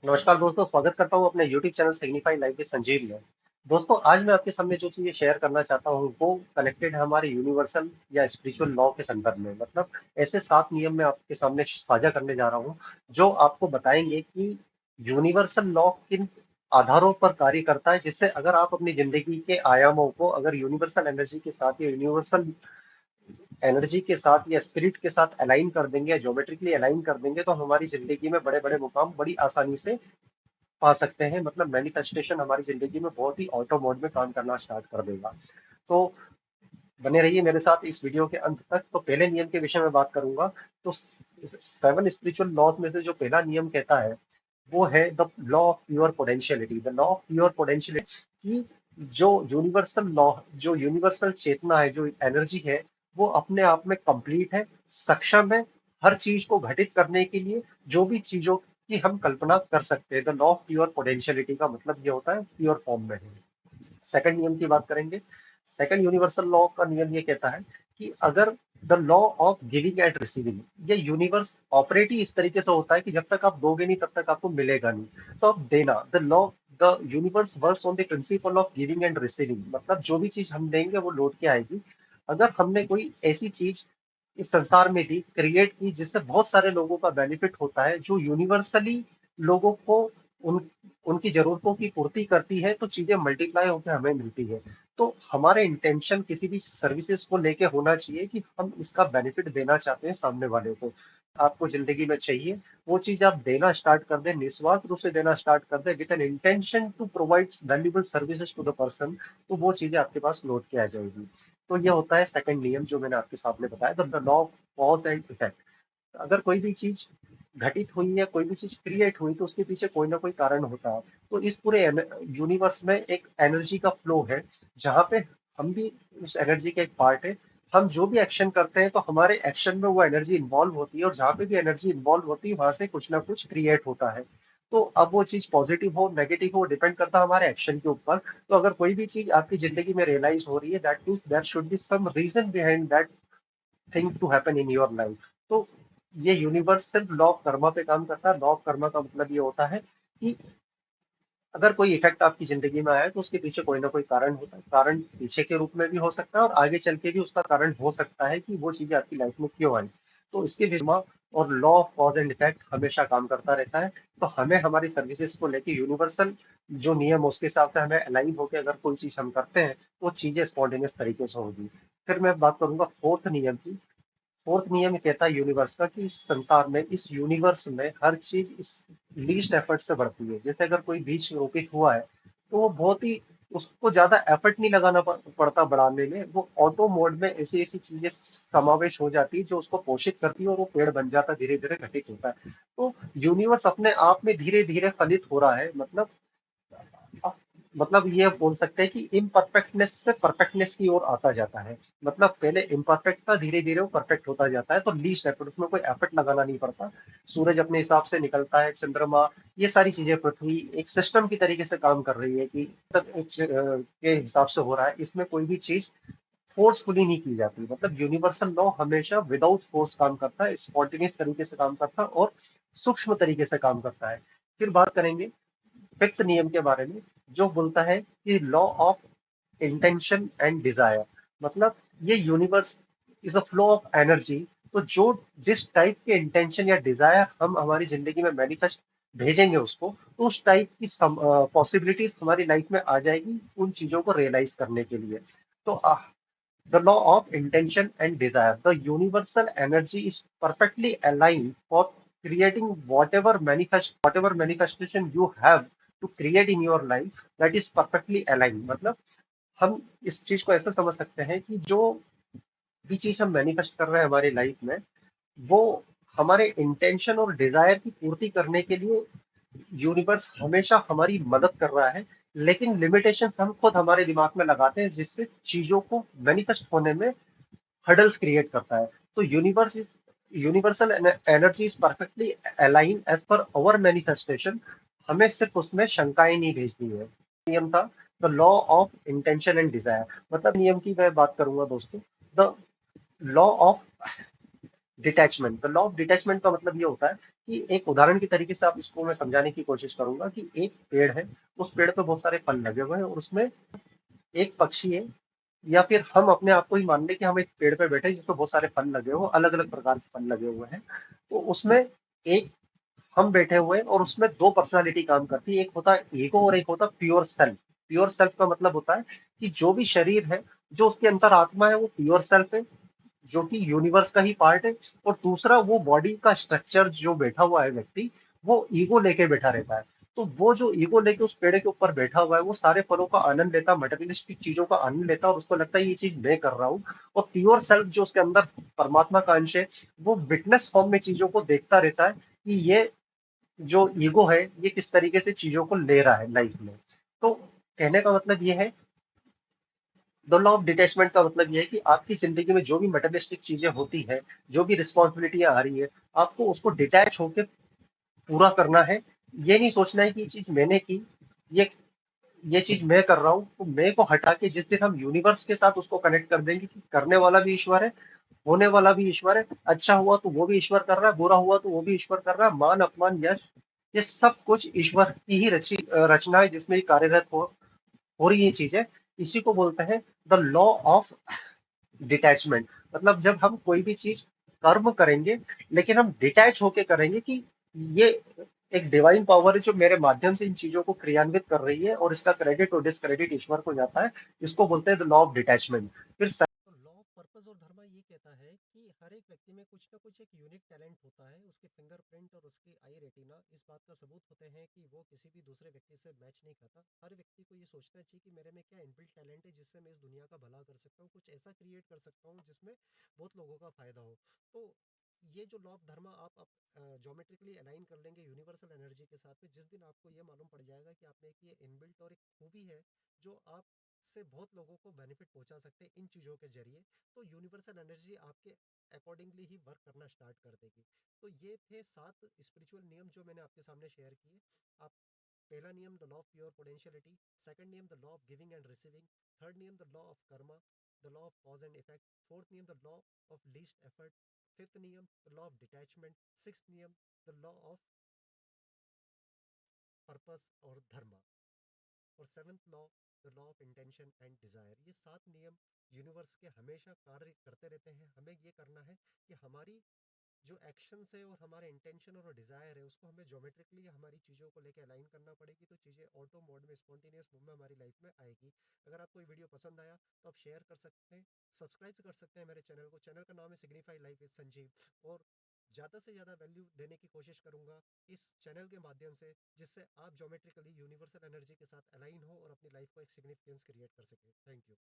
नमस्कार दोस्तों, स्वागत करता हूँ अपने YouTube चैनल सिग्निफाई लाइफ के संजीव में। दोस्तों, आज मैं आपके सामने जो चीजें शेयर करना चाहता हूँ वो कनेक्टेड है हमारे यूनिवर्सल या स्पिरिचुअल लॉ के संदर्भ में। मतलब ऐसे 7 नियम मैं आपके सामने साझा करने जा रहा हूँ जो आपको बताएंगे कि यूनिवर्सल लॉ किन आधारों पर कार्य करता है, जिससे अगर आप अपनी जिंदगी के आयामों को अगर यूनिवर्सल एनर्जी के साथ या यूनिवर्सल एनर्जी के साथ या स्पिरिट के साथ अलाइन कर देंगे या ज्योमेट्रिकली अलाइन कर देंगे तो हमारी जिंदगी में बड़े बड़े मुकाम बड़ी आसानी से पा सकते हैं। मतलब मैनिफेस्टेशन हमारी जिंदगी में बहुत ही ऑटो मोड में काम करना स्टार्ट कर देगा। तो बने रहिए मेरे साथ इस वीडियो के अंत तक। तो पहले नियम के विषय में बात करूंगा। तो 7 स्पिरिचुअल लॉज में से जो पहला नियम कहता है वो है the law of pure potentiality. The law of pure potentiality की जो यूनिवर्सल लॉ, जो यूनिवर्सल चेतना है, जो एनर्जी है, वो अपने आप में कंप्लीट है, सक्षम है हर चीज को घटित करने के लिए। जो भी चीजों की हम कल्पना कर सकते हैं, the law of pure potentiality का मतलब ये होता है प्योर फॉर्म में है। सेकंड नियम की बात करेंगे। सेकंड यूनिवर्सल लॉ का नियम ये कहता है कि अगर the law of giving and receiving, ये यूनिवर्स ऑपरेट ही इस तरीके से होता है कि जब तक आप दोगे नहीं तब तक आपको मिलेगा नहीं। तो अब देना, the universe works on the principle of giving and receiving. मतलब जो भी चीज हम देंगे वो लौट के आएगी। अगर हमने कोई ऐसी चीज इस संसार में भी क्रिएट की जिससे बहुत सारे लोगों का बेनिफिट होता है, जो यूनिवर्सली लोगों को उन उनकी जरूरतों की पूर्ति करती है, तो चीजें मल्टीप्लाई होकर हमें मिलती है। तो हमारे इंटेंशन किसी भी सर्विसेज को लेके होना चाहिए कि हम इसका बेनिफिट देना चाहते हैं सामने वाले को। आपको जिंदगी में चाहिए वो चीज आप देना स्टार्ट कर दें, निस्वार्थ रूप से देना स्टार्ट कर दें with an intention to provide valuable services to the person, तो वो चीजें आपके पास लौट के आ जाएगी। तो ये होता है सेकंड नियम जो मैंने आपके सामने बताया, the law of cause and effect. अगर कोई भी चीज घटित हुई या कोई भी चीज क्रिएट हुई तो उसके पीछे कोई ना कोई कारण होता है। तो इस पूरे यूनिवर्स में एक एनर्जी का फ्लो है, जहाँ पे हम भी उस एनर्जी का एक पार्ट है। हम जो भी एक्शन करते हैं तो हमारे एक्शन में वो एनर्जी इन्वॉल्व होती है, और जहाँ पे भी एनर्जी इन्वॉल्व होती है वहां से कुछ ना कुछ क्रिएट होता है। तो अब वो चीज पॉजिटिव हो नेगेटिव हो डिपेंड करता है हमारे एक्शन के ऊपर। तो अगर कोई भी चीज आपकी जिंदगी में रियलाइज हो रही है, that means there should be some reason behind that thing to happen in your life. तो ये यूनिवर्स सिर्फ लॉ ऑफ कर्मा पे काम करता है। लॉ ऑफ कर्मा का मतलब ये होता है कि अगर कोई इफेक्ट आपकी जिंदगी में आया है तो उसके पीछे कोई ना कोई कारण होता है। कारण पीछे के रूप में भी हो सकता है और आगे चल के भी उसका कारण हो सकता है कि वो चीजें आपकी लाइफ में क्यों आई। तो इसके विमा और law of cause and effect हमेशा काम करता रहता है। तो हमें हमारी सर्विसेज को लेके यूनिवर्सल जो नियम उसके हिसाब से हमें अलाइन होकर अगर कोई चीज हम करते हैं तो वो चीजें स्पॉन्टेनियस तरीके से होगी। फिर मैं बात करूंगा फोर्थ नियम की। फोर्थ नियम ये कहता है यूनिवर्स का कि इस संसार में, इस यूनिवर्स में हर चीज इस लीस्ट एफर्ट से बढ़ती है। जैसे अगर कोई बीज रोपित हुआ है तो वो बहुत ही, उसको ज्यादा एफर्ट नहीं लगाना पड़ता बढ़ाने में। वो ऑटो मोड में ऐसी ऐसी चीजें समावेश हो जाती है जो उसको पोषित करती है और वो पेड़ बन जाता है, धीरे धीरे घटित होता है। तो यूनिवर्स अपने आप में धीरे धीरे फलित हो रहा है। अब मतलब ये बोल सकते हैं कि इम्परफेक्टनेस से परफेक्टनेस की ओर आता जाता है। मतलब पहले इम्परफेक्ट था, धीरे धीरे वो परफेक्ट होता जाता है। तो लीस्ट एफर्ट, उसमें कोई एफर्ट लगाना नहीं पड़ता। सूरज अपने हिसाब से निकलता है, चंद्रमा, ये सारी चीजें, पृथ्वी एक सिस्टम की तरीके से काम कर रही है कि के हिसाब से हो रहा है। इसमें कोई भी चीज फोर्सफुली नहीं की जाती। मतलब यूनिवर्सल लॉ हमेशा विदाउट फोर्स काम करता है, स्पॉन्टेनियस तरीके से काम करता है और सूक्ष्म तरीके से काम करता है। फिर बात करेंगे फिफ्थ नियम के बारे में, जो बोलता है कि law of intention and Dzire. मतलब ये universe is a flow of energy. तो जो जिस टाइप के इंटेंशन या डिजायर हम हमारी जिंदगी में मैनिफेस्ट भेजेंगे उसको, तो उस टाइप की पॉसिबिलिटीज हमारी लाइफ में आ जाएगी उन चीजों को रियलाइज करने के लिए। तो the law of intention and Dzire, the universal energy is perfectly aligned for creating whatever manifestation you have to create in your life, that is perfectly aligned। मतलब हम इस चीज को ऐसा समझ सकते हैं कि जो भी चीज हम मैनिफेस्ट कर रहे हैं हमारी लाइफ में, वो हमारे इंटेंशन और डिजायर की पूर्ति करने के लिए यूनिवर्स हमेशा हमारी मदद कर रहा है। लेकिन लिमिटेशंस हम खुद हमारे दिमाग में लगाते हैं, जिससे चीजों को मैनिफेस्ट होने में हर्डल्स क्रिएट करता है। तो universal energy is perfectly align as per our manifestation. हमें सिर्फ उसमें शंकाएं नहीं भेजनी है। नियम था the law of intention and Dzire. मतलब नियम की मैं बात करूंगा दोस्तों, the law of detachment. The law of detachment का मतलब ये होता है कि एक उदाहरण के तरीके से आप इसको मैं समझाने की कोशिश करूंगा कि एक पेड़ है, उस पेड़ पे बहुत सारे फल लगे हुए हैं और उसमें एक पक्षी है, या फिर हम अपने आप को ही मान लें कि हम एक पेड़ पे बैठे हैं जिसपे बहुत सारे फल लगे हुए, अलग अलग प्रकार के फल लगे हुए हैं। तो उसमें एक हम बैठे हुए हैं और उसमें दो पर्सनालिटी काम करती है, एक होता है ईगो और एक होता है प्योर सेल्फ। प्योर सेल्फ का मतलब होता है कि जो भी शरीर है, जो उसके अंतर आत्मा है, वो प्योर सेल्फ है, जो कि यूनिवर्स का ही पार्ट है। और दूसरा वो बॉडी का स्ट्रक्चर जो बैठा हुआ है व्यक्ति, वो ईगो लेके बैठा रहता है। तो वो जो ईगो लेके उस पेड़ के ऊपर बैठा हुआ है, वो सारे फलों का आनंद लेता, मटेरियलिस्टिक चीजों का आनंद लेता, और उसको लगता है ये चीज मैं कर रहा हूँ। और प्योर सेल्फ जो उसके अंदर परमात्मा का अंश है, वो विटनेस फॉर्म में चीजों को देखता रहता है कि ये जो ईगो है ये किस तरीके से चीजों को ले रहा है लाइफ में। तो कहने का मतलब ये है, द लॉ ऑफ डिटैचमेंट का मतलब ये है कि आपकी जिंदगी में जो भी मटेरियलिस्टिक चीजें होती है, जो भी रिस्पॉन्सिबिलिटियां आ रही है, आपको उसको डिटैच होकर पूरा करना है। ये नहीं सोचना है कि ये चीज मैंने की, ये ये चीज मैं कर रहा हूँ। तो मैं को हटा के जिस दिन हम यूनिवर्स के साथ उसको कनेक्ट कर देंगे कि करने वाला भी ईश्वर है, होने वाला भी ईश्वर है, अच्छा हुआ तो वो भी ईश्वर कर रहा है, बुरा हुआ तो वो भी ईश्वर कर रहा है, मान अपमान यश, ये सब कुछ ईश्वर की ही रचना है जिसमें ये कार्यरत हो रही ये चीजें। इसी को बोलते हैं द लॉ ऑफ डिटैचमेंट। मतलब जब हम कोई भी चीज कर्म करेंगे, लेकिन हम डिटैच होके करेंगे कि ये एक डिवाइन पावर है जो मेरे माध्यम से इन चीजों को क्रियान्वित कर रही है, और इसका क्रेडिट और डिसक्रेडिट ईश्वर को जाता है। इसको बोलते हैं द लॉ ऑफ डिटैचमेंट। फिर तो लॉ ऑफ पर्पस और धर्मा ये कहता है कि हर एक व्यक्ति में कुछ ना कुछ एक यूनिक टैलेंट होता है। उसके फिंगरप्रिंट और उसकी आई रेटिना इस बात का सबूत होते हैं कि वो किसी भी दूसरे व्यक्ति से मैच नहीं खाता। हर व्यक्ति को ये सोचना चाहिए कि मेरे में क्या इनबिल्ट टैलेंट है जिससे मैं इस दुनिया का भला कर सकता हूँ, कुछ ऐसा क्रिएट कर सकता हूँ जिसमें बहुत लोगों का फायदा हो। तो ये जो लॉ ऑफ धर्मा आप ज्योमेट्रिकली अलाइन कर लेंगे यूनिवर्सल एनर्जी के साथ में, जिस दिन आपको ये मालूम पड़ जाएगा कि आप में एक ये इनबिल्ट और एक खूबी है जो आप से बहुत लोगों को बेनिफिट पहुंचा सकते हैं इन चीज़ों के जरिए, तो यूनिवर्सल एनर्जी आपके अकॉर्डिंगली ही वर्क करना स्टार्ट कर देगी। तो ये थे 7 स्पिरिचुअल नियम जो मैंने आपके सामने शेयर किए। आप पहला नियम the law of pure potentiality, second नियम the law of giving and receiving, third नियम the law of karma, the law of cause and effect, fourth नियम the law of least effort, fifth नियम the law of detachment, sixth नियम the law of purpose और धर्मा, और seventh law the law of intention and desire. ये 7 नियम universe के हमेशा कार्य करते रहते हैं। हमें ये करना है कि हमारी जो एक्शंस है और हमारे इंटेंशन और डिजायर है उसको हमें ज्योमेट्रिकली हमारी चीज़ों को लेकर अलाइन करना पड़ेगी, तो चीज़ें ऑटो मोड में स्पॉन्टेनियस मूव में हमारी लाइफ में आएगी। अगर आपको ये वीडियो पसंद आया तो आप शेयर कर सकते हैं, सब्सक्राइब कर सकते हैं मेरे चैनल को। चैनल का नाम है सिग्निफाई लाइफ विद संजीव, और ज़्यादा से ज़्यादा वैल्यू देने की कोशिश करूंगा इस चैनल के माध्यम से, जिससे आप ज्योमेट्रिकली यूनिवर्सल एनर्जी के साथ अलाइन हो और अपनी लाइफ को एक सिग्निफिकेंस क्रिएट कर सके। Thank you.